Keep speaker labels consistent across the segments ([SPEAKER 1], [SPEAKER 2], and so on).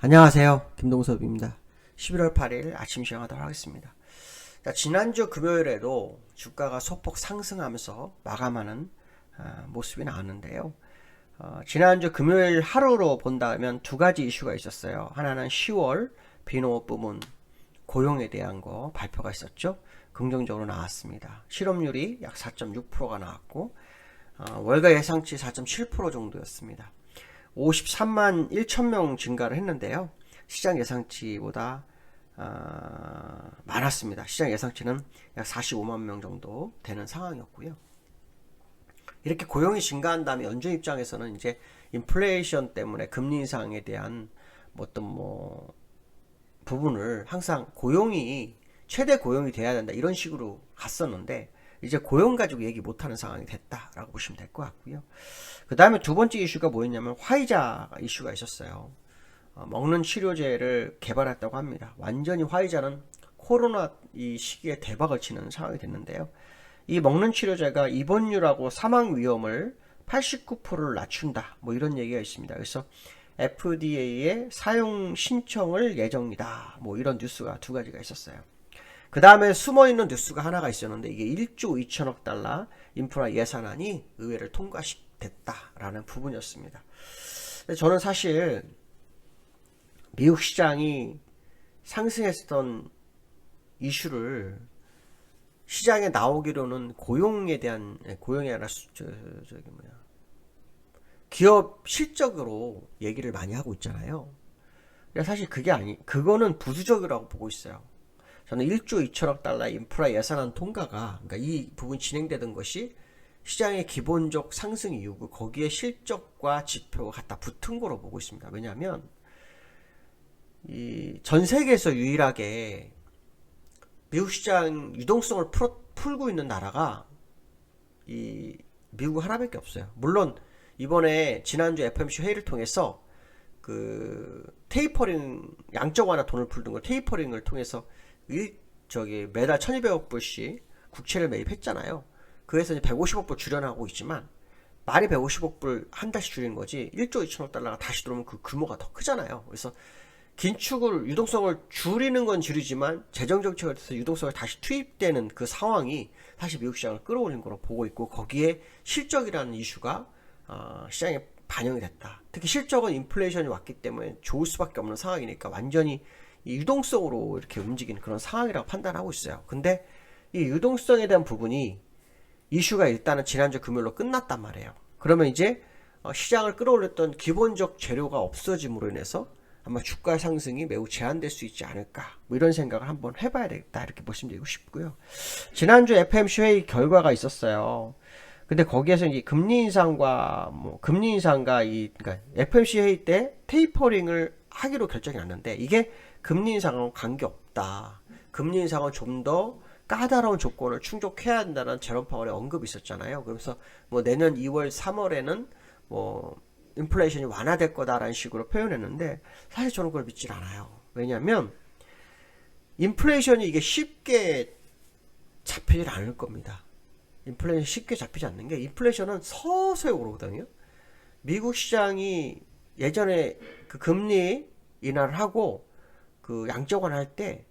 [SPEAKER 1] 안녕하세요. 김동섭입니다. 11월 8일 아침 시행하도록 하겠습니다. 자, 지난주 금요일에도 주가가 소폭 상승하면서 마감하는 모습이 나왔는데요. 지난주 금요일 하루로 본다면 두 가지 이슈가 있었어요. 하나는 10월 비농업 부문 고용에 대한 거 발표가 있었죠. 긍정적으로 나왔습니다. 실업률이 약 4.6%가 나왔고 월가 예상치 4.7% 정도였습니다. 53만 1천명 증가를 했는데요. 시장 예상치보다 많았습니다. 시장 예상치는 약 45만 명 정도 되는 상황이었고요. 이렇게 고용이 증가한 다음에 연준 입장에서는 이제 인플레이션 때문에 금리 인상에 대한 어떤 부분을 항상 고용이 최대 고용이 돼야 된다 이런 식으로 갔었는데 이제 고용 가지고 얘기 못하는 상황이 됐다라고 보시면 될 것 같고요. 그 다음에 두 번째 이슈가 뭐였냐면 화이자 이슈가 있었어요. 먹는 치료제를 개발했다고 합니다. 완전히 화이자는 코로나 이 시기에 대박을 치는 상황이 됐는데요. 이 먹는 치료제가 입원율하고 사망 위험을 89%를 낮춘다. 뭐 이런 얘기가 있습니다. 그래서 FDA의 사용 신청을 예정이다. 뭐 이런 뉴스가 두 가지가 있었어요. 그 다음에 숨어있는 뉴스가 하나가 있었는데 이게 1조 2천억 달러 인프라 예산안이 의회를 통과됐다라는 부분이었습니다. 저는 사실 미국 시장이 상승했던 이슈를 시장에 나오기로는 고용에 대한 고용이 아니라 기업 실적으로 얘기를 많이 하고 있잖아요. 사실 그거는 부수적이라고 보고 있어요. 저는 1조 2천억 달러 인프라 예산안 통과가, 그러니까 이 부분 진행되던 것이 시장의 기본적 상승 이유고 거기에 실적과 지표가 갖다 붙은 거로 보고 있습니다. 왜냐하면 전 세계에서 유일하게 미국 시장 유동성을 풀고 있는 나라가 미국 하나밖에 없어요. 물론 이번에 지난주 FOMC 회의를 통해서 그 테이퍼링 양적 완화 돈을 풀던 거 테이퍼링을 통해서 매달 1200억 불씩 국채를 매입했잖아요. 그래서 이제 150억 불 줄여나가고 있지만 말이 150억 불 한 달씩 줄인 거지 1조 2천억 달러가 다시 들어오면 그 규모가 더 크잖아요. 그래서 긴축을 유동성을 줄이는 건 줄이지만 재정정책을 통해서 유동성을 다시 투입되는 그 상황이 사실 미국 시장을 끌어올린 거로 보고 있고 거기에 실적이라는 이슈가 시장에 반영이 됐다. 특히 실적은 인플레이션이 왔기 때문에 좋을 수밖에 없는 상황이니까 완전히 이 유동성으로 이렇게 움직이는 그런 상황이라고 판단하고 있어요. 근데 이 유동성에 대한 부분이 이슈가 일단은 지난주 금요일로 끝났단 말이에요. 그러면 이제 시장을 끌어올렸던 기본적 재료가 없어짐으로 인해서 아마 주가 상승이 매우 제한될 수 있지 않을까 뭐 이런 생각을 한번 해봐야 되겠다 이렇게 말씀드리고 싶고요. 지난주 FOMC 회의 결과가 있었어요. 근데 거기에서 이제 금리 인상과 그러니까 FOMC 회의 때 테이퍼링을 하기로 결정이 났는데 이게 금리 인상은 관계없다. 금리 인상은 좀 더 까다로운 조건을 충족해야 한다는 제롬 파월의 언급이 있었잖아요. 그래서 뭐 내년 2월, 3월에는 뭐 인플레이션이 완화될 거다라는 식으로 표현했는데 사실 저는 그걸 믿질 않아요. 왜냐하면 인플레이션이 이게 쉽게 잡히질 않을 겁니다. 인플레이션이 쉽게 잡히지 않는 게 인플레이션은 서서히 오르거든요. 미국 시장이 예전에 그 금리 인하를 하고 그 양적 완화할 때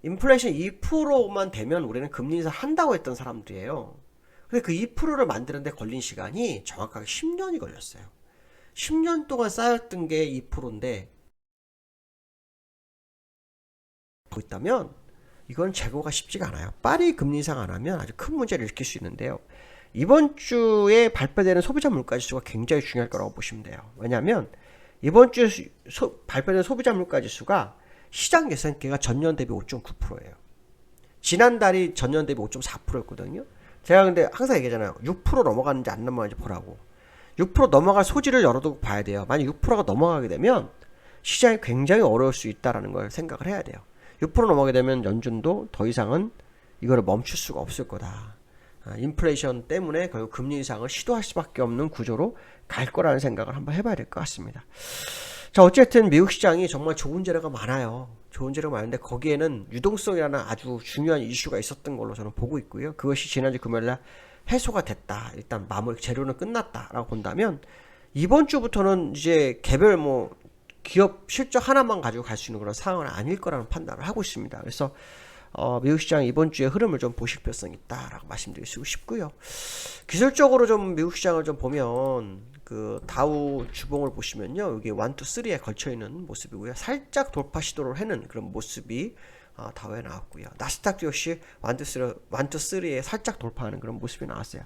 [SPEAKER 1] 인플레이션 2%만 되면 우리는 금리 인사 한다고 했던 사람들이에요. 근데 그 2%를 만드는데 걸린 시간이 정확하게 10년이 걸렸어요. 10년 동안 쌓였던 게 2%인데 보고 있다면 이건 재고가 쉽지가 않아요. 빨리 금리 인상 안 하면 아주 큰 문제를 일으킬 수 있는데요. 이번 주에 발표되는 소비자 물가지수가 굉장히 중요할 거라고 보시면 돼요. 왜냐하면 이번 주에 발표된 소비자 물가지수가 시장 예상치가 전년 대비 5.9%예요. 지난달이 전년 대비 5.4%였거든요. 제가 근데 항상 얘기하잖아요. 6% 넘어가는지 안 넘어가는지 보라고. 6% 넘어갈 소지를 열어두고 봐야 돼요. 만약 6%가 넘어가게 되면 시장이 굉장히 어려울 수 있다는 걸 생각을 해야 돼요. 6% 넘어가게 되면 연준도 더 이상은 이거를 멈출 수가 없을 거다. 인플레이션 때문에 결국 금리 인상을 시도할 수밖에 없는 구조로 갈 거라는 생각을 한번 해봐야 될 것 같습니다. 자, 어쨌든 미국 시장이 정말 좋은 재료가 많아요. 좋은 재료가 많은데 거기에는 유동성이라는 아주 중요한 이슈가 있었던 걸로 저는 보고 있고요. 그것이 지난주 금요일날 해소가 됐다. 일단 마무리 재료는 끝났다라고 본다면 이번 주부터는 이제 개별 기업 실적 하나만 가지고 갈 수 있는 그런 상황은 아닐 거라는 판단을 하고 있습니다. 그래서 미국 시장 이번 주에 흐름을 좀 보실 필요성이 있다라고 말씀드리고 싶고요. 기술적으로 좀 미국 시장을 좀 보면 그 다우 주봉을 보시면요, 여기 1, 2, 3에 걸쳐 있는 모습이고요. 살짝 돌파 시도를 하는 그런 모습이 다우에 나왔고요. 나스닥도 역시 1, 2, 3에 살짝 돌파하는 그런 모습이 나왔어요.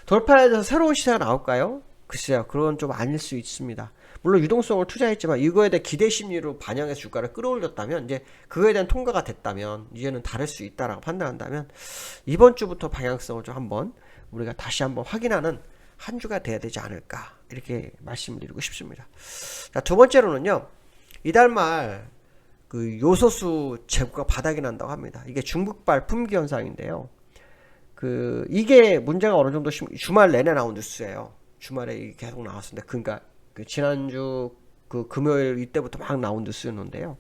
[SPEAKER 1] 돌파에 대해서 새로운 시세가 나올까요? 글쎄요, 그건 좀 아닐 수 있습니다. 물론 유동성을 투자했지만 이거에 대해 기대 심리로 반영해서 주가를 끌어올렸다면, 이제 그거에 대한 통과가 됐다면 이제는 다를 수 있다라고 판단한다면 이번 주부터 방향성을 좀 한번 우리가 다시 한번 확인하는 한 주가 돼야 되지 않을까, 이렇게 말씀드리고 싶습니다. 자, 두 번째로는요, 이달 말 그 요소수 재고가 바닥이 난다고 합니다. 이게 중국발 품귀 현상인데요. 이게 문제가 어느 정도 주말 내내 나온 뉴스예요. 주말에 계속 나왔었는데, 그러니까 지난주 금요일 이때부터 막 나온 뉴스였는데요.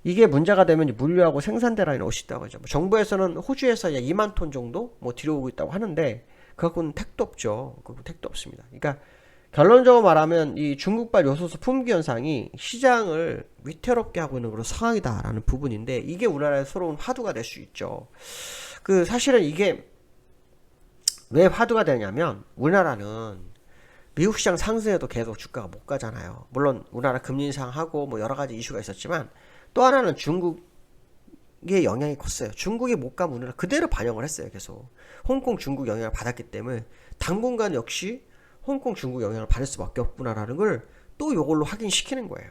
[SPEAKER 1] 이게 문제가 되면 물류하고 생산대 라인이 오시다고 하죠. 정부에서는 호주에서 2만 톤 정도 들여오고 있다고 하는데, 그건 택도 없죠. 그건 택도 없습니다. 그러니까 결론적으로 말하면 이 중국발 요소수 품귀 현상이 시장을 위태롭게 하고 있는 그런 상황이다라는 부분인데, 이게 우리나라의 새로운 화두가 될 수 있죠. 사실은 이게 왜 화두가 되냐면, 우리나라는 미국 시장 상승해도 계속 주가가 못 가잖아요. 물론 우리나라 금리 인상하고 뭐 여러 가지 이슈가 있었지만, 또 하나는 중국의 영향이 컸어요. 중국이 못 가면 우리나라 그대로 반영을 했어요. 계속 홍콩 중국 영향을 받았기 때문에 당분간 역시 홍콩 중국 영향을 받을 수밖에 없구나라는 걸 또 이걸로 확인시키는 거예요.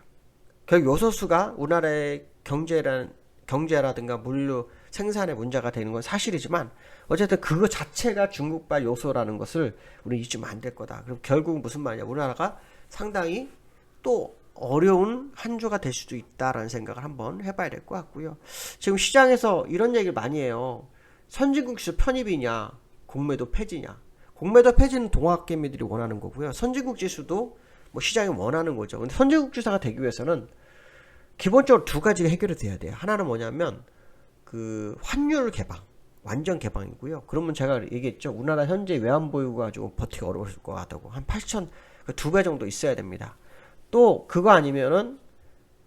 [SPEAKER 1] 결국 요소수가 우리나라의 경제라든가 물류 생산에 문제가 되는 건 사실이지만, 어쨌든 그거 자체가 중국발 요소라는 것을 우리 잊으면 안 될 거다. 그럼 결국은 무슨 말이냐, 우리나라가 상당히 또 어려운 한 주가 될 수도 있다라는 생각을 한번 해봐야 될 것 같고요. 지금 시장에서 이런 얘기를 많이 해요. 선진국 지수 편입이냐, 공매도 폐지냐. 공매도 폐지는 동학개미들이 원하는 거고요. 선진국 지수도 뭐 시장이 원하는 거죠. 근데 선진국 지수가 되기 위해서는 기본적으로 두 가지가 해결이 돼야 돼요. 하나는 뭐냐면 환율 개방, 완전 개방이고요. 그러면 제가 얘기했죠. 우리나라 현재 외환 보유가 좀 버티기 어려울 것 같다고. 한 8천, 2배 정도 있어야 됩니다. 또 그거 아니면은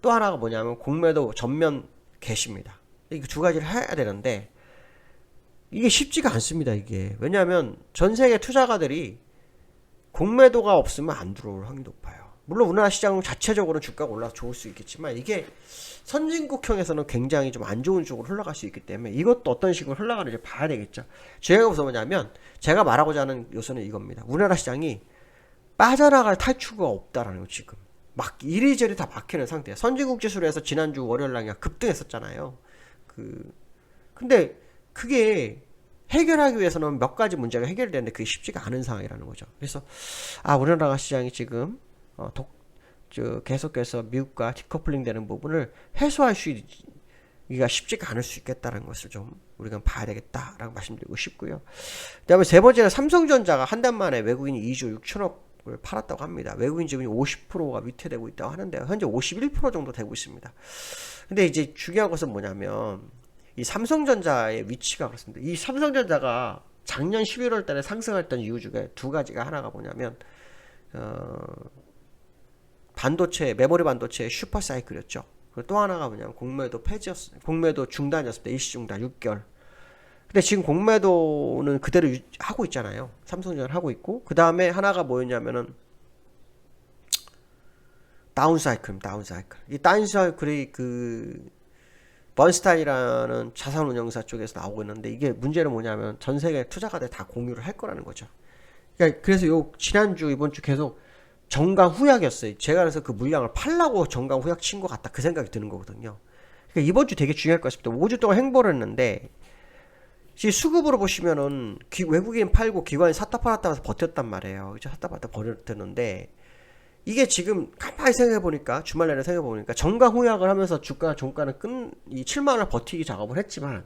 [SPEAKER 1] 또 하나가 뭐냐면 공매도 전면 개시입니다. 이 두 가지를 해야 되는데, 이게 쉽지가 않습니다. 이게 왜냐하면 전 세계 투자가들이 공매도가 없으면 안 들어올 확률이 높아요. 물론 우리나라 시장 자체적으로 주가가 올라서 좋을 수 있겠지만, 이게 선진국형에서는 굉장히 좀 안 좋은 쪽으로 흘러갈 수 있기 때문에 이것도 어떤 식으로 흘러가는지 봐야 되겠죠. 제가 무슨 뭐냐면, 제가 말하고자 하는 요소는 이겁니다. 우리나라 시장이 빠져나갈 탈출구가 없다라는 거. 지금 막 이리저리 다 막히는 상태예요. 선진국 지수로 해서 지난주 월요일 날 급등했었잖아요. 근데 그게 해결하기 위해서는 몇 가지 문제가 해결되는데 그게 쉽지가 않은 상황이라는 거죠. 그래서 우리나라 시장이 지금 계속해서 미국과 디커플링 되는 부분을 해소할 수 이가 쉽지가 않을 수 있겠다는 것을 좀 우리가 봐야 되겠다라고 말씀드리고 싶고요. 그다음에 세 번째는 삼성전자가 한 달 만에 외국인이 2조 6천억을 팔았다고 합니다. 외국인 지분이 50%가 위태되고 있다고 하는데요. 현재 51% 정도 되고 있습니다. 근데 이제 중요한 것은 뭐냐면, 이 삼성전자의 위치가 그렇습니다. 이 삼성전자가 작년 11월 달에 상승했던 이유 중에 두 가지가, 하나가 뭐냐면 메모리 반도체의 슈퍼 사이클이었죠. 그리고 또 하나가 뭐냐면 공매도 중단이었습니다. 일시 중단 6개월. 근데 지금 공매도는 그대로 하고 있잖아요. 삼성전자는 하고 있고, 그 다음에 하나가 뭐였냐면은 다운사이클입니다. 이 다운사이클이 번스타인이라는 자산운용사 쪽에서 나오고 있는데, 이게 문제는 뭐냐면 전 세계 투자가들 다 공유를 할 거라는 거죠. 그러니까 그래서 지난주 이번 주 계속 정강 후약이었어요. 제가 그래서 그 물량을 팔라고 정강 후약 친 것 같다, 그 생각이 드는 거거든요. 그러니까 이번 주 되게 중요할 것 같습니다. 5주 동안 행보를 했는데, 수급으로 보시면은 외국인 팔고 기관이 샀다 팔았다 하면서 버텼단 말이에요. 샀다 팔았다 버텼는데, 이게 지금 가만히 생각해보니까, 주말 내내 생각해보니까 정강 후약을 하면서 종가는 이 7만원을 버티기 작업을 했지만,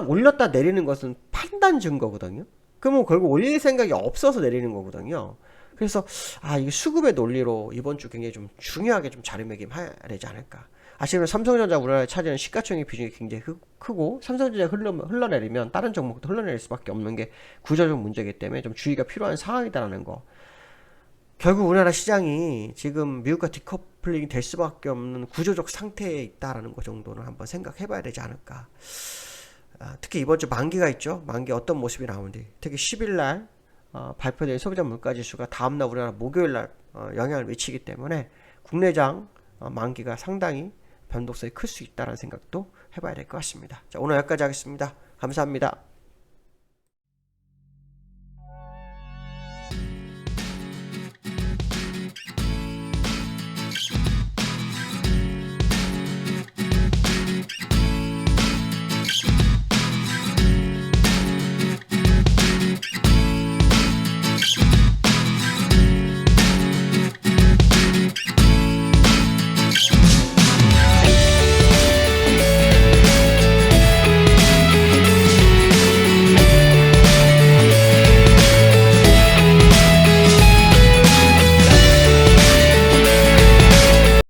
[SPEAKER 1] 올렸다 내리는 것은 판단 증거거든요. 그러면 결국 올릴 생각이 없어서 내리는 거거든요. 그래서 이 수급의 논리로 이번 주 굉장히 좀 중요하게 좀 자리매김해야 되지 않을까. 아시면 삼성전자 우리나라에 차지하는 시가총액 비중이 굉장히 크고, 삼성전자가 흘러내리면 다른 종목도 흘러내릴 수밖에 없는 게 구조적 문제이기 때문에 좀 주의가 필요한 상황이다라는 거. 결국 우리나라 시장이 지금 미국과 디커플링이 될 수밖에 없는 구조적 상태에 있다라는 것 정도는 한번 생각해 봐야 되지 않을까. 특히 이번 주 만기가 있죠. 만기 어떤 모습이 나오는지, 특히 10일 날 발표된 소비자 물가지수가 다음날 우리나라 목요일 날 영향을 미치기 때문에 국내장 만기가 상당히 변동성이 클 수 있다는 생각도 해봐야 될 것 같습니다. 자, 오늘 여기까지 하겠습니다. 감사합니다.